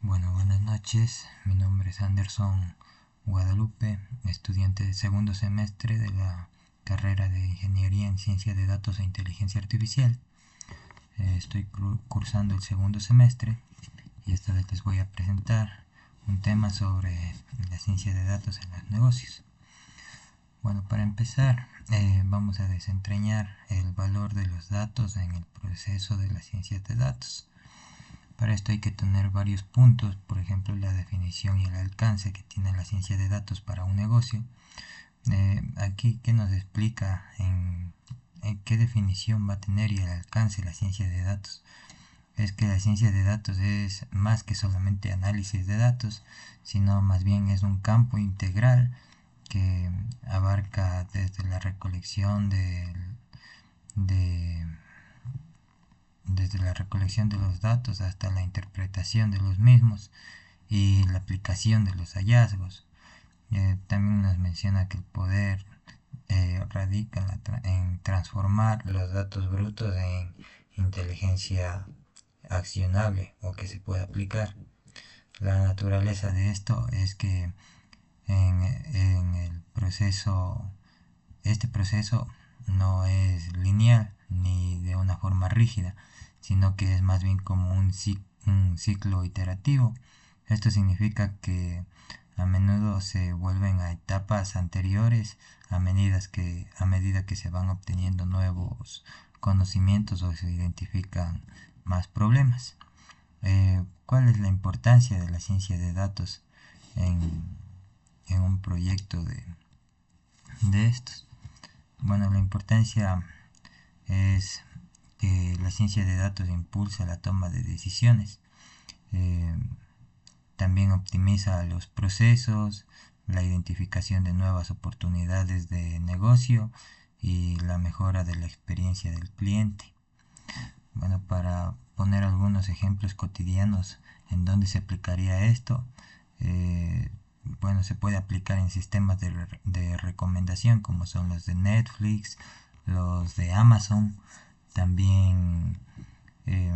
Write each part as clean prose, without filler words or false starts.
Bueno, buenas noches. Mi nombre es Anderson Guadalupe, estudiante de segundo semestre de la carrera de Ingeniería en Ciencia de Datos e Inteligencia Artificial. Estoy cursando el segundo semestre y esta vez les voy a presentar un tema sobre la ciencia de datos en los negocios. Bueno, para empezar, vamos a desentrañar el valor de los datos en el proceso de la ciencia de datos. Para esto hay que tener varios puntos, por ejemplo la definición y el alcance que tiene la ciencia de datos para un negocio. Aquí que nos explica en qué definición va a tener y el alcance la ciencia de datos. Es que la ciencia de datos es más que solamente análisis de datos, sino más bien es un campo integral que abarca desde la recolección de desde la recolección de los datos hasta la interpretación de los mismos y la aplicación de los hallazgos. También nos menciona que el poder radica en transformar los datos brutos en inteligencia accionable o que se pueda aplicar. La naturaleza de esto es que en el proceso, este proceso no es lineal ni de una forma rígida, sino que es más bien como un ciclo iterativo. Esto significa que a menudo se vuelven a etapas anteriores a medida que se van obteniendo nuevos conocimientos o se identifican más problemas. ¿Cuál es la importancia de la ciencia de datos en, en un proyecto de estos? Bueno, la importancia es que la ciencia de datos impulsa la toma de decisiones. Eh, También optimiza los procesos, la identificación de nuevas oportunidades de negocio y la mejora de la experiencia del cliente. Bueno, para poner algunos ejemplos cotidianos en donde se aplicaría esto, bueno, se puede aplicar en sistemas de recomendación como son los de Netflix, los de Amazon. También eh,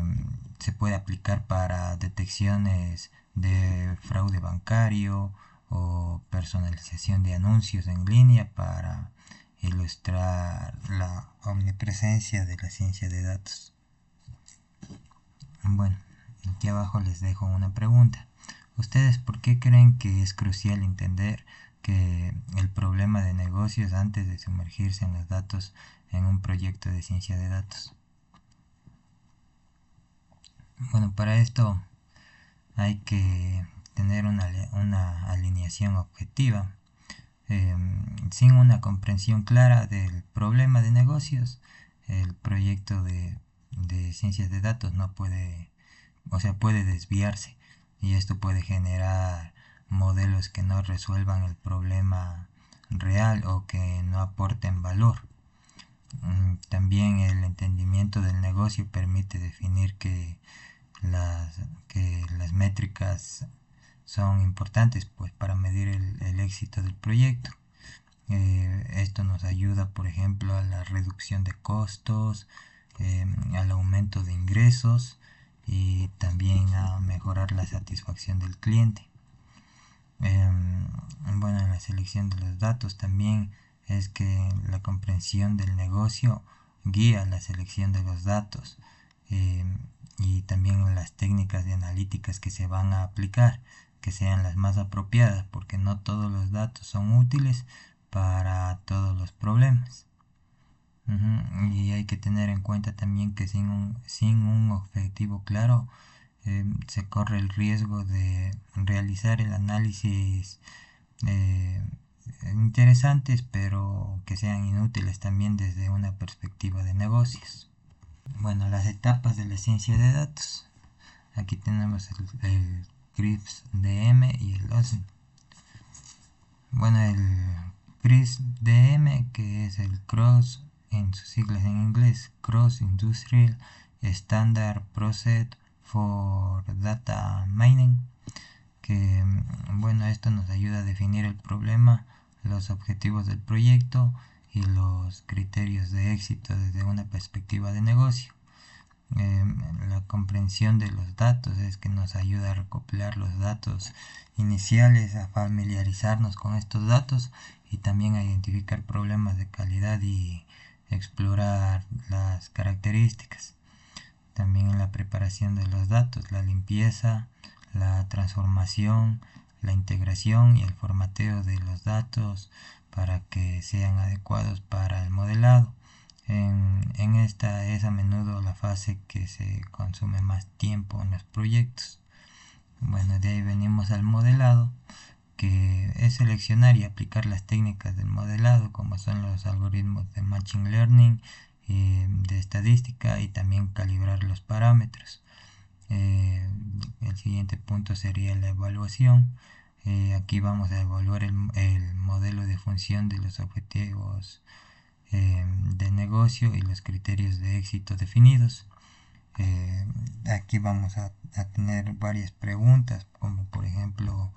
se puede aplicar para detecciones de fraude bancario o personalización de anuncios en línea para ilustrar la omnipresencia de la ciencia de datos. Bueno, aquí abajo les dejo una pregunta. ¿Ustedes por qué creen que es crucial entender que el problema de negocios antes de sumergirse en los datos en un proyecto de ciencia de datos? Bueno, para esto hay que tener una alineación objetiva. Eh, Sin una comprensión clara del problema de negocios, el proyecto de ciencias de datos no puede, o sea, puede desviarse y esto puede generar modelos que no resuelvan el problema real o que no aporten valor. También el entendimiento del negocio permite definir las, que las métricas son importantes pues para medir el éxito del proyecto. Esto nos ayuda, por ejemplo, a la reducción de costos, al aumento de ingresos y también a mejorar la satisfacción del cliente. Bueno, en la selección de los datos también es que la comprensión del negocio guía la selección de los datos eh, y también las técnicas de analíticas que se van a aplicar, que sean las más apropiadas, porque no todos los datos son útiles para todos los problemas. Y hay que tener en cuenta también que sin un objetivo claro se corre el riesgo de realizar el análisis eh, interesantes pero que sean inútiles también desde una perspectiva de negocios. Bueno, las etapas de la ciencia de datos. Aquí tenemos el CRISP-DM y el OSINT. Bueno, el CRISP-DM, que es el Cross, en sus siglas en inglés, Cross Industrial Standard Process for Data Mining, que bueno, esto nos ayuda a definir el problema, los objetivos del proyecto y los criterios de éxito desde una perspectiva de negocio. La comprensión de los datos es que nos ayuda a recopilar los datos iniciales, a familiarizarnos con estos datos y también a identificar problemas de calidad y explorar las características. También en la preparación de los datos, la limpieza, la transformación, la integración y el formateo de los datos para que sean adecuados para el modelado. En esta es a menudo la fase que se consume más tiempo en los proyectos. Bueno, de ahí venimos al modelado, que es seleccionar y aplicar las técnicas del modelado, como son los algoritmos de Machine Learning, de estadística y también calibrar los parámetros. El siguiente punto sería la evaluación. Aquí vamos a evaluar el modelo de función de los objetivos de negocio y los criterios de éxito definidos. Aquí vamos a tener varias preguntas, como por ejemplo,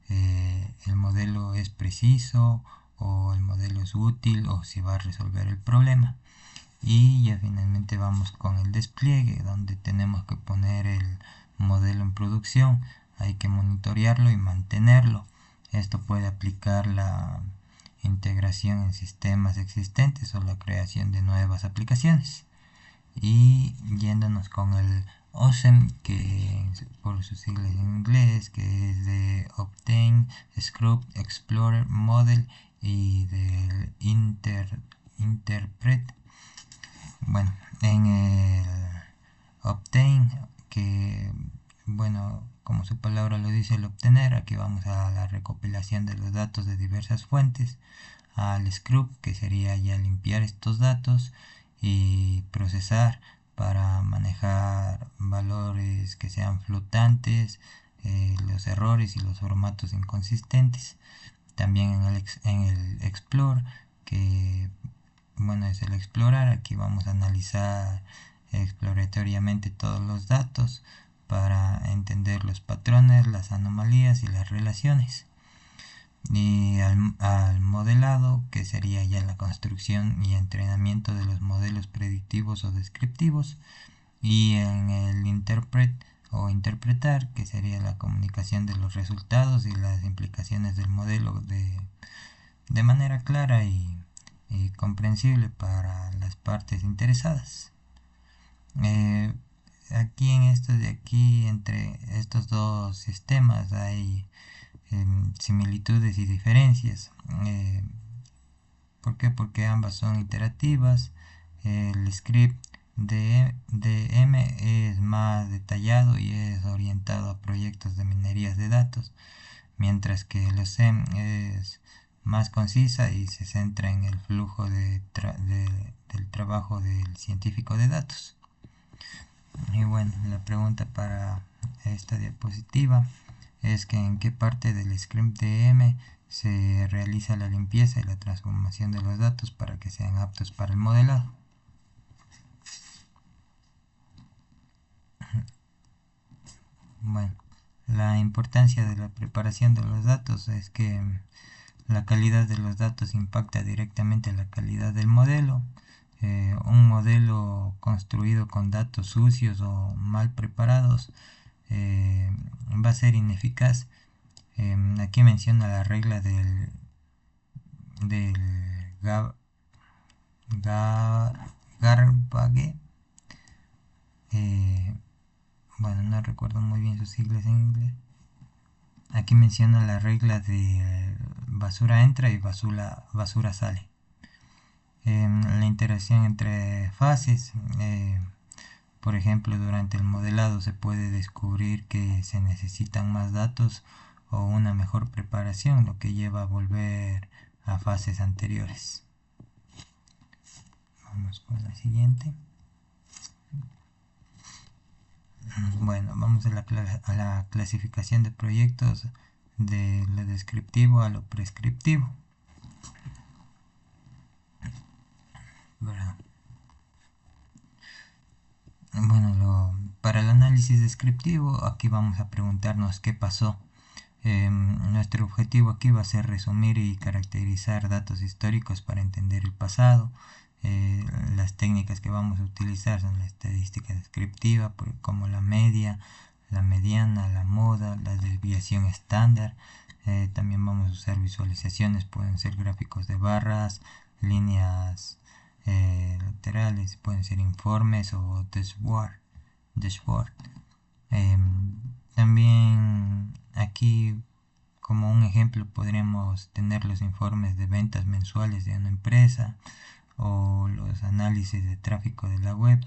el modelo es preciso, o el modelo es útil, o si va a resolver el problema. Y ya finalmente vamos con el despliegue, donde tenemos que poner el modelo en producción. Hay que monitorearlo y mantenerlo. Esto puede aplicar la integración en sistemas existentes o la creación de nuevas aplicaciones. Y yéndonos con el OSEM, que por sus siglas en inglés, que es de Obtain, Scrub, Explorer, Model y del Interpret. Bueno, en el Obtain, que bueno, como su palabra lo dice, el obtener, aquí vamos a la recopilación de los datos de diversas fuentes. Al Scrub, que sería ya limpiar estos datos y procesar para manejar valores que sean flotantes, los errores y los formatos inconsistentes. También en el Explore, que bueno, es el explorar. Aquí vamos a analizar exploratoriamente todos los datos para entender los patrones, las anomalías y las relaciones. Y al modelado, que sería ya la construcción y entrenamiento de los modelos predictivos o descriptivos. Y en el interpret o interpretar, que sería la comunicación de los resultados y las implicaciones del modelo de manera clara y comprensible para las partes interesadas. Aquí en esto de aquí, entre estos dos sistemas hay similitudes y diferencias. ¿Por qué? Porque ambas son iterativas. El script de M es más detallado y es orientado a proyectos de minerías de datos, mientras que el OSEM es más concisa y se centra en el flujo del trabajo del científico de datos. Y bueno, la pregunta para esta diapositiva es que en qué parte del script de M se realiza la limpieza y la transformación de los datos para que sean aptos para el modelado. Bueno, la importancia de la preparación de los datos es que la calidad de los datos impacta directamente la calidad del modelo. Un modelo construido con datos sucios o mal preparados va a ser ineficaz. Aquí menciona la regla del Garbage. Bueno, no recuerdo muy bien sus siglas en inglés. Aquí menciona la regla de basura entra y basura sale. La interacción entre fases, por ejemplo, durante el modelado se puede descubrir que se necesitan más datos o una mejor preparación, lo que lleva a volver a fases anteriores. Vamos con la siguiente. Bueno, vamos a la clasificación de proyectos, de lo descriptivo a lo prescriptivo. Bueno, para el análisis descriptivo, aquí vamos a preguntarnos qué pasó. Nuestro objetivo aquí va a ser resumir y caracterizar datos históricos para entender el pasado. Las técnicas que vamos a utilizar son la estadística descriptiva, como la media, la mediana, la moda, la desviación estándar. También vamos a usar visualizaciones, pueden ser gráficos de barras, líneas laterales, pueden ser informes o dashboard. También aquí, como un ejemplo, podríamos tener los informes de ventas mensuales de una empresa o los análisis de tráfico de la web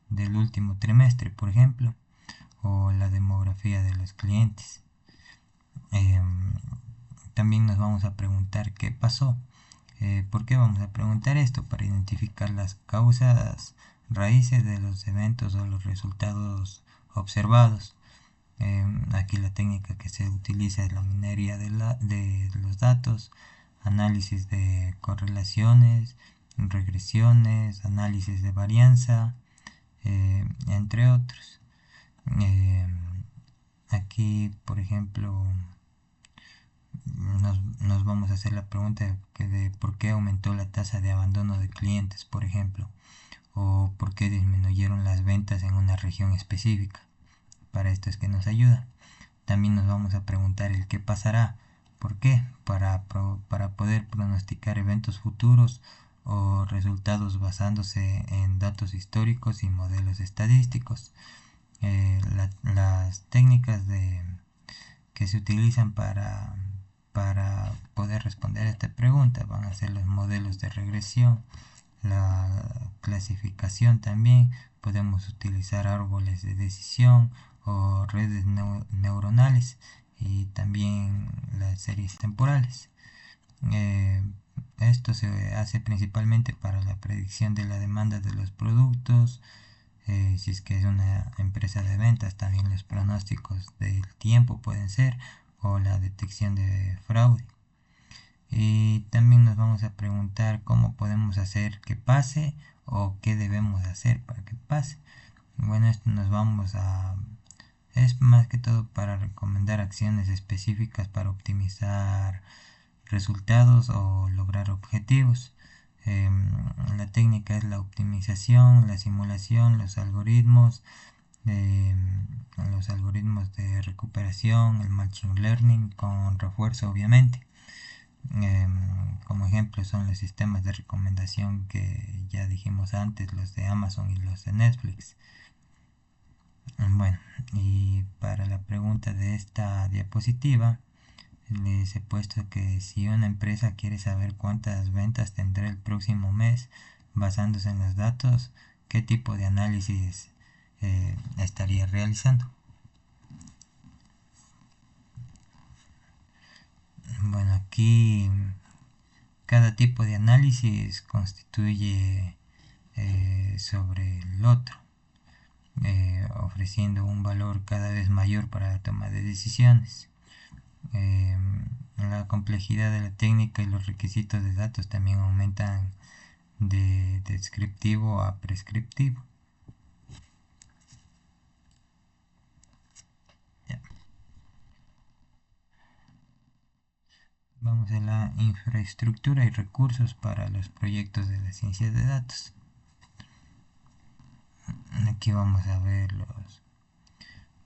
del último trimestre, por ejemplo, o la demografía de los clientes. También nos vamos a preguntar qué pasó. ¿Por qué vamos a preguntar esto? Para identificar las causas raíces de los eventos o los resultados observados. Aquí la técnica que se utiliza es la minería de los datos, análisis de correlaciones, regresiones, análisis de varianza, entre otros. Eh, Aquí, por ejemplo, nos vamos a hacer la pregunta de por qué aumentó la tasa de abandono de clientes, por ejemplo, o por qué disminuyeron las ventas en una región específica. Para esto es que nos ayuda. También nos vamos a preguntar el qué pasará. ¿Por qué? Para poder pronosticar eventos futuros o resultados basándose en datos históricos y modelos estadísticos. Las técnicas que se utilizan para poder responder a esta pregunta van a ser los modelos de regresión, la clasificación también. Podemos utilizar árboles de decisión o redes neuronales y también las series temporales. Eh, Esto se hace principalmente para la predicción de la demanda de los productos. Si es que es una empresa de ventas, también los pronósticos del tiempo pueden ser, o la detección de fraude. Y también nos vamos a preguntar cómo podemos hacer que pase o qué debemos hacer para que pase. Bueno, esto es más que todo para recomendar acciones específicas para optimizar resultados o lograr objetivos. La técnica es la optimización, la simulación, los algoritmos de recuperación, el machine learning con refuerzo, obviamente. Como ejemplo son los sistemas de recomendación que ya dijimos antes, los de Amazon y los de Netflix. Bueno, y para la pregunta de esta diapositiva, les he puesto que si una empresa quiere saber cuántas ventas tendrá el próximo mes basándose en los datos, ¿qué tipo de análisis estaría realizando? Bueno, aquí cada tipo de análisis constituye sobre el otro, ofreciendo un valor cada vez mayor para la toma de decisiones. La complejidad de la técnica y los requisitos de datos también aumentan de descriptivo a prescriptivo. Ya. Vamos a la infraestructura y recursos para los proyectos de la ciencia de datos. Aquí vamos a ver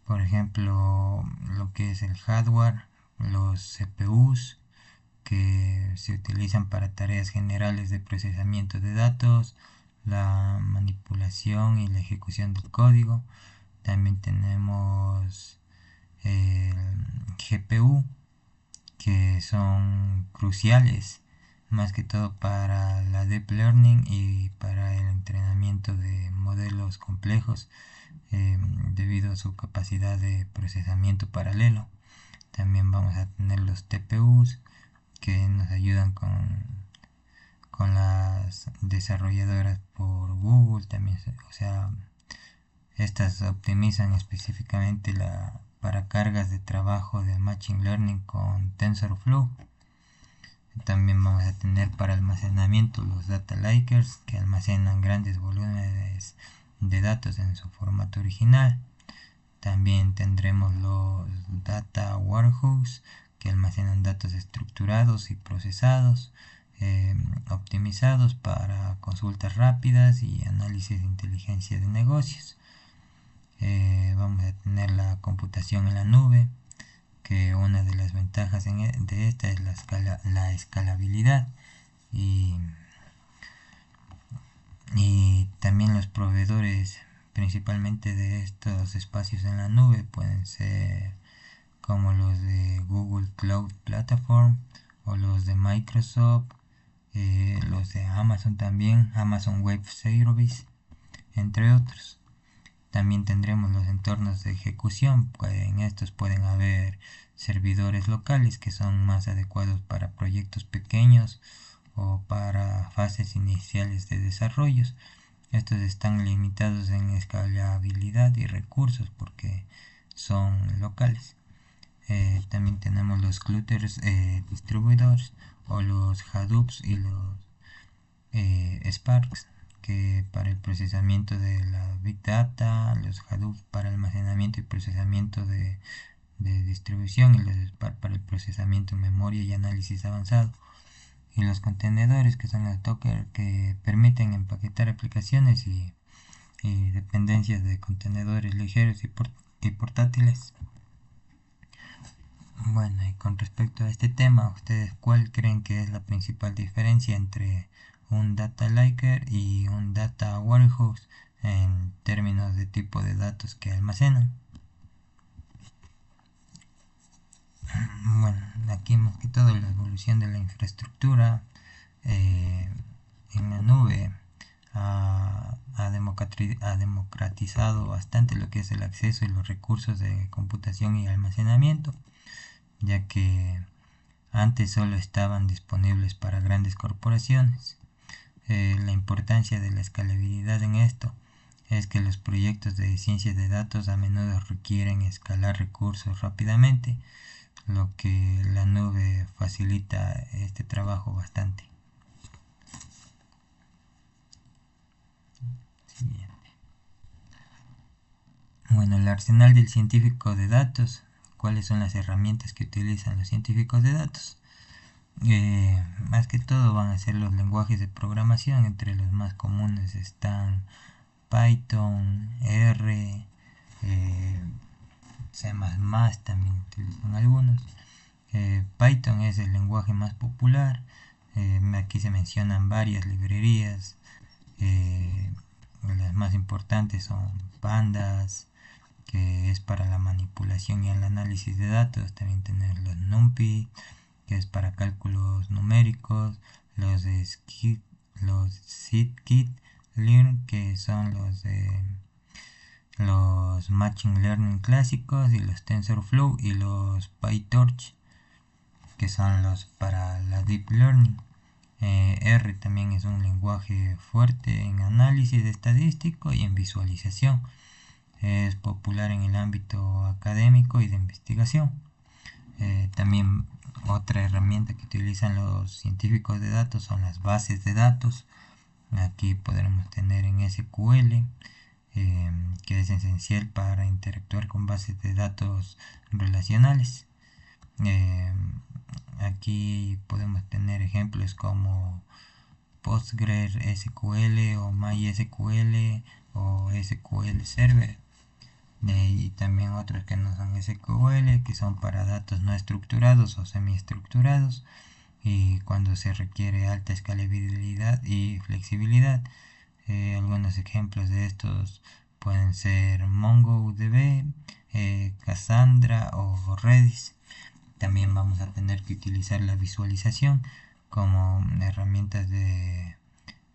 por ejemplo, lo que es el hardware, los CPUs que se utilizan para tareas generales de procesamiento de datos, la manipulación y la ejecución del código. También tenemos el GPU, que son cruciales más que todo para la deep learning y para el entrenamiento de modelos complejos, debido a su capacidad de procesamiento paralelo. También vamos a tener los TPUs, que nos ayudan con las desarrolladoras por Google también. O sea, estas optimizan específicamente para cargas de trabajo de Machine Learning con TensorFlow. También vamos a tener para almacenamiento los Data Lakers, que almacenan grandes volúmenes de datos en su formato original. También tendremos los Data Warehouse, que almacenan datos estructurados y procesados. optimizados para consultas rápidas y análisis de inteligencia de negocios. Vamos a tener la computación en la nube, que una de las ventajas de esta es la escalabilidad, y también los proveedores principalmente de estos espacios en la nube pueden ser como los de Google Cloud Platform o los de Microsoft, los de Amazon también, Amazon Web Service, entre otros. También tendremos los entornos de ejecución, pues en estos pueden haber servidores locales que son más adecuados para proyectos pequeños o para fases iniciales de desarrollos. Estos están limitados en escalabilidad y recursos porque son locales. También tenemos los clusters distribuidores o los Hadoops y los Sparks, que para el procesamiento de la Big Data, los Hadoop para almacenamiento y procesamiento de distribución, y los Spark para el procesamiento en memoria y análisis avanzado, y los contenedores, que son los Docker, que permiten empaquetar aplicaciones y dependencias de contenedores ligeros y portátiles. Bueno, y con respecto a este tema, ¿ustedes cuál creen que es la principal diferencia entre un data laker y un data warehouse en términos de tipo de datos que almacenan? Bueno, aquí más que todo la evolución de la infraestructura en la nube ha democratizado bastante lo que es el acceso y los recursos de computación y almacenamiento, ya que antes solo estaban disponibles para grandes corporaciones. La importancia de la escalabilidad en esto es que los proyectos de ciencia de datos a menudo requieren escalar recursos rápidamente, lo que la nube facilita este trabajo bastante. Siguiente. Bueno, el arsenal del científico de datos. ¿Cuáles son las herramientas que utilizan los científicos de datos? Más que todo van a ser los lenguajes de programación. Entre los más comunes están Python, R, C++, también utilizan algunos. Python es el lenguaje más popular. Aquí se mencionan varias librerías. Las más importantes son Pandas, que es para la manipulación y el análisis de datos. También tenemos los NumPy, que es para cálculos numéricos, los scikit-learn, que son los machine learning clásicos, y los TensorFlow y los PyTorch, que son los para la deep learning. R también es un lenguaje fuerte en análisis estadístico y en visualización. Es popular en el ámbito académico y de investigación. También otra herramienta que utilizan los científicos de datos son las bases de datos. Aquí podremos tener en SQL, que es esencial para interactuar con bases de datos relacionales. Aquí podemos tener ejemplos como PostgreSQL o MySQL o SQL Server, y también otros que no son SQL, que son para datos no estructurados o semiestructurados, y cuando se requiere alta escalabilidad y flexibilidad. Algunos ejemplos de estos pueden ser MongoDB, Cassandra o Redis. También vamos a tener que utilizar la visualización como herramientas de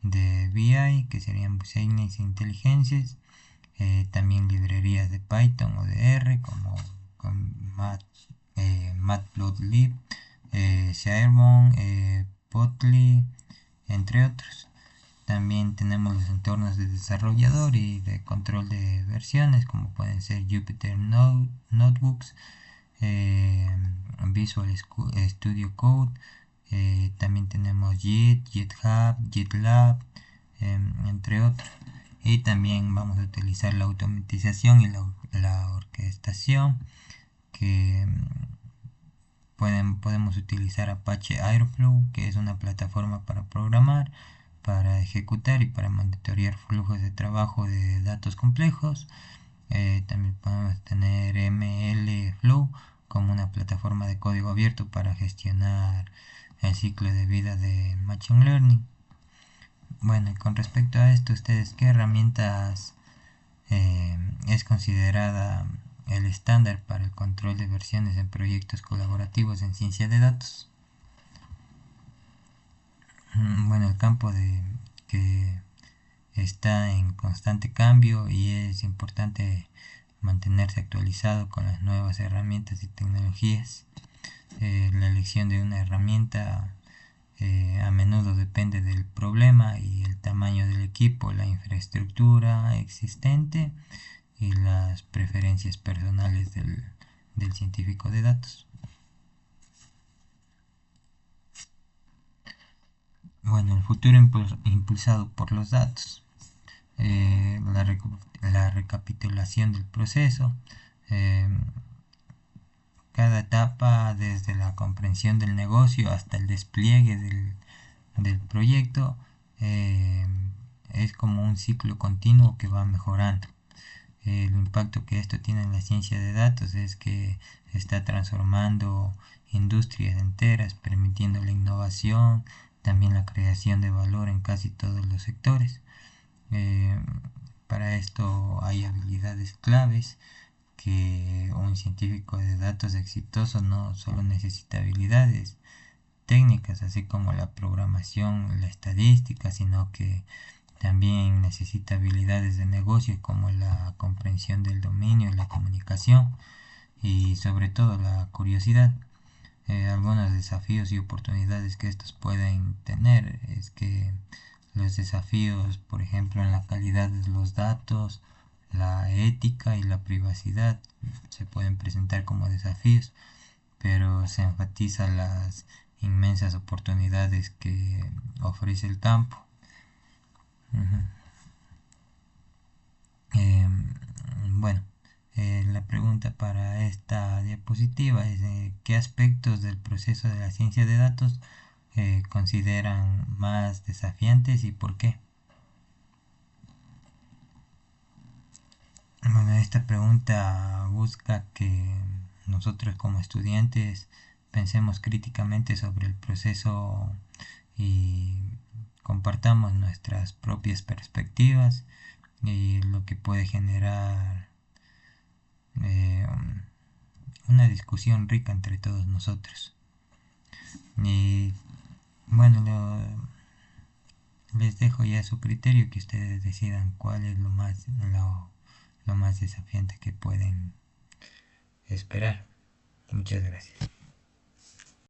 BI, que serían Business Intelligence. También librerías de Python o de R como Matplotlib, Sherborne, Plotly, entre otros. También tenemos los entornos de desarrollador y de control de versiones, como pueden ser Jupyter Notebooks, Visual Studio Code. También tenemos Git, GitHub, GitLab, entre otros. Y también vamos a utilizar la automatización y la orquestación, que podemos utilizar Apache Airflow, que es una plataforma para programar, para ejecutar y para monitorear flujos de trabajo de datos complejos. También podemos tener MLflow como una plataforma de código abierto para gestionar el ciclo de vida de Machine Learning. Bueno, y con respecto a esto, ¿ustedes qué herramientas es considerada el estándar para el control de versiones en proyectos colaborativos en ciencia de datos? Bueno, el campo que está en constante cambio y es importante mantenerse actualizado con las nuevas herramientas y tecnologías. La elección de una herramienta a menudo depende del problema y el tamaño del equipo, la infraestructura existente y las preferencias personales del científico de datos. Bueno, el futuro impulsado por los datos. La recapitulación del proceso. eh, Cada etapa, desde la comprensión del negocio hasta el despliegue del proyecto, eh, es como un ciclo continuo que va mejorando. El impacto que esto tiene en la ciencia de datos es que está transformando industrias enteras, permitiendo la innovación, también la creación de valor en casi todos los sectores. Eh, para esto hay habilidades claves que un científico de datos exitoso no solo necesita habilidades técnicas, así como la programación, la estadística, sino que también necesita habilidades de negocio como la comprensión del dominio, la comunicación y sobre todo la curiosidad. Algunos desafíos y oportunidades que estos pueden tener es que los desafíos, por ejemplo, en la calidad de los datos, la ética y la privacidad se pueden presentar como desafíos, pero se enfatiza las inmensas oportunidades que ofrece el campo. Uh-huh. Eh, bueno, la pregunta para esta diapositiva es ¿qué aspectos del proceso de la ciencia de datos consideran más desafiantes y por qué? Bueno, esta pregunta busca que nosotros como estudiantes pensemos críticamente sobre el proceso y compartamos nuestras propias perspectivas y lo que puede generar eh, una discusión rica entre todos nosotros. Y bueno, les dejo ya a su criterio que ustedes decidan cuál es lo más desafiante que pueden esperar. Muchas gracias.